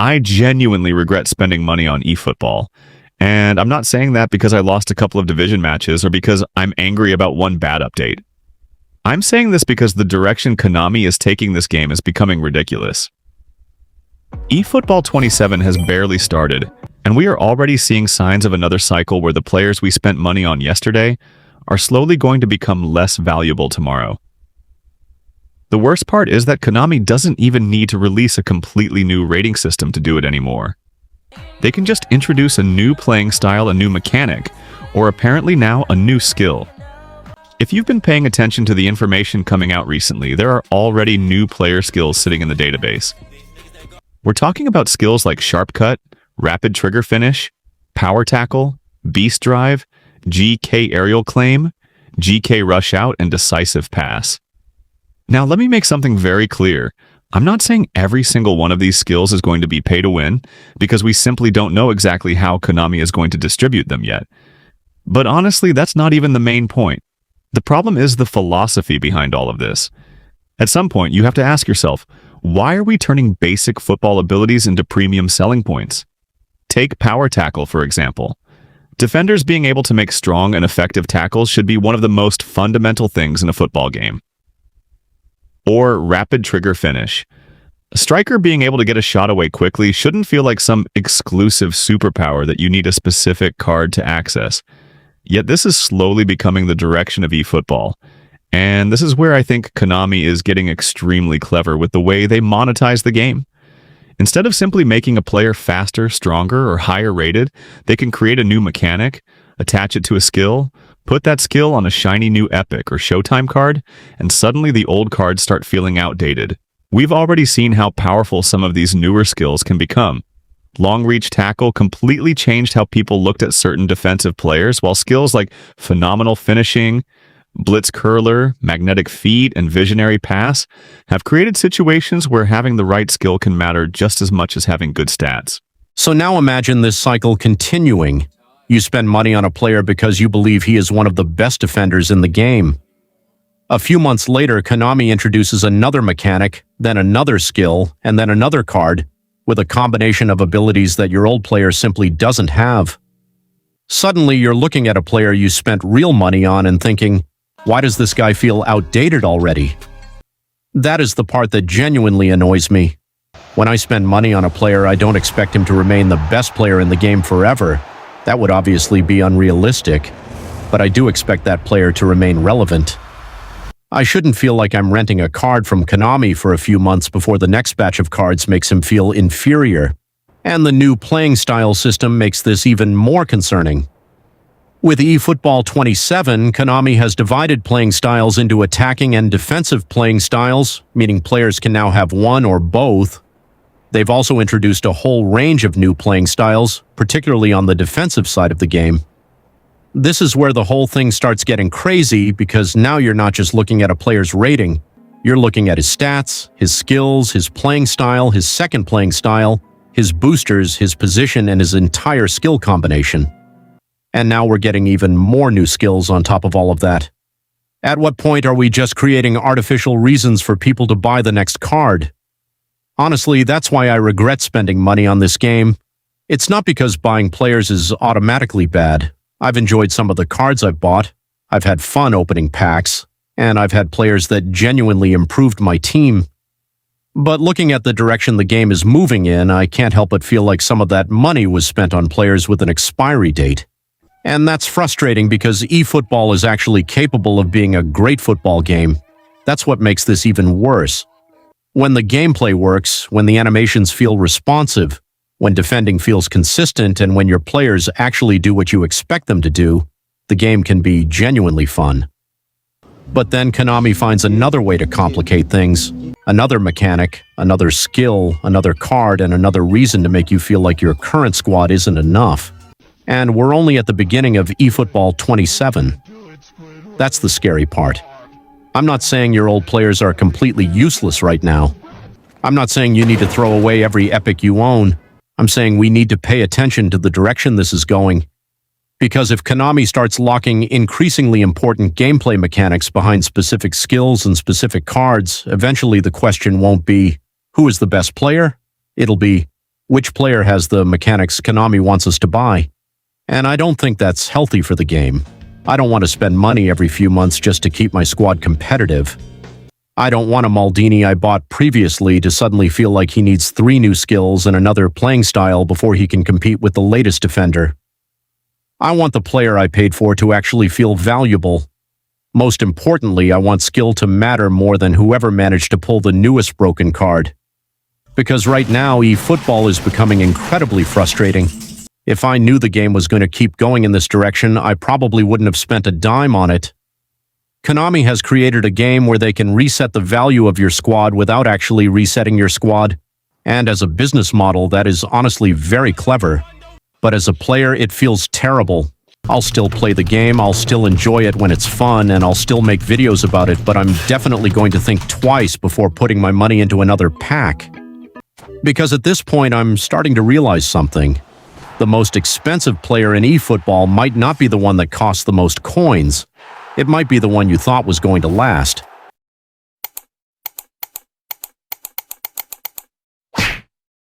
I genuinely regret spending money on eFootball. And I'm not saying that because I lost a couple of division matches or because I'm angry about one bad update. I'm saying this because the direction Konami is taking this game is becoming ridiculous. eFootball 27 has barely started, and we are already seeing signs of another cycle where the players we spent money on yesterday are slowly going to become less valuable tomorrow. The worst part is that Konami doesn't even need to release a completely new rating system to do it anymore. They can just introduce a new playing style, a new mechanic, or apparently now a new skill. If you've been paying attention to the information coming out recently, there are already new player skills sitting in the database. We're talking about skills like Sharp Cut, Rapid Trigger Finish, Power Tackle, Beast Drive, GK Aerial Claim, GK Rush Out, and Decisive Pass. Now, let me make something very clear. I'm not saying every single one of these skills is going to be pay to win, because we simply don't know exactly how Konami is going to distribute them yet. But honestly, that's not even the main point. The problem is the philosophy behind all of this. At some point, you have to ask yourself, why are we turning basic football abilities into premium selling points? Take Power Tackle, for example. Defenders being able to make strong and effective tackles should be one of the most fundamental things in a football game. Or Rapid Trigger Finish. A striker being able to get a shot away quickly shouldn't feel like some exclusive superpower that you need a specific card to access. Yet this is slowly becoming the direction of eFootball. And this is where I think Konami is getting extremely clever with the way they monetize the game. Instead of simply making a player faster, stronger, or higher rated, they can create a new mechanic, attach it to a skill, put that skill on a shiny new Epic or Showtime card, and suddenly the old cards start feeling outdated. We've already seen how powerful some of these newer skills can become. Long Reach Tackle completely changed how people looked at certain defensive players, while skills like Phenomenal Finishing, Blitz Curler, Magnetic Feet, and Visionary Pass have created situations where having the right skill can matter just as much as having good stats. So now imagine this cycle continuing. You spend money on a player because you believe he is one of the best defenders in the game. A few months later, Konami introduces another mechanic, then another skill, and then another card, with a combination of abilities that your old player simply doesn't have. Suddenly, you're looking at a player you spent real money on and thinking, why does this guy feel outdated already? That is the part that genuinely annoys me. When I spend money on a player, I don't expect him to remain the best player in the game forever. That would obviously be unrealistic, but I do expect that player to remain relevant. I shouldn't feel like I'm renting a card from Konami for a few months before the next batch of cards makes him feel inferior. And the new playing style system makes this even more concerning. With eFootball 27, Konami has divided playing styles into attacking and defensive playing styles, meaning players can now have one or both. They've also introduced a whole range of new playing styles, particularly on the defensive side of the game. This is where the whole thing starts getting crazy, because now you're not just looking at a player's rating. You're looking at his stats, his skills, his playing style, his second playing style, his boosters, his position, and his entire skill combination. And now we're getting even more new skills on top of all of that. At what point are we just creating artificial reasons for people to buy the next card? Honestly, that's why I regret spending money on this game. It's not because buying players is automatically bad. I've enjoyed some of the cards I've bought, I've had fun opening packs, and I've had players that genuinely improved my team. But looking at the direction the game is moving in, I can't help but feel like some of that money was spent on players with an expiry date. And that's frustrating because eFootball is actually capable of being a great football game. That's what makes this even worse. When the gameplay works, when the animations feel responsive, when defending feels consistent, and when your players actually do what you expect them to do, the game can be genuinely fun. But then Konami finds another way to complicate things, another mechanic, another skill, another card, and another reason to make you feel like your current squad isn't enough. And we're only at the beginning of eFootball 27. That's the scary part. I'm not saying your old players are completely useless right now. I'm not saying you need to throw away every epic you own. I'm saying we need to pay attention to the direction this is going. Because if Konami starts locking increasingly important gameplay mechanics behind specific skills and specific cards, eventually the question won't be, who is the best player? It'll be, which player has the mechanics Konami wants us to buy. And I don't think that's healthy for the game. I don't want to spend money every few months just to keep my squad competitive. I don't want a Maldini I bought previously to suddenly feel like he needs 3 new skills and another playing style before he can compete with the latest defender. I want the player I paid for to actually feel valuable. Most importantly, I want skill to matter more than whoever managed to pull the newest broken card. Because right now, eFootball is becoming incredibly frustrating. If I knew the game was going to keep going in this direction, I probably wouldn't have spent a dime on it. Konami has created a game where they can reset the value of your squad without actually resetting your squad. And as a business model, that is honestly very clever. But as a player, it feels terrible. I'll still play the game, I'll still enjoy it when it's fun, and I'll still make videos about it, but I'm definitely going to think twice before putting my money into another pack. Because at this point, I'm starting to realize something. The most expensive player in eFootball might not be the one that costs the most coins. It might be the one you thought was going to last.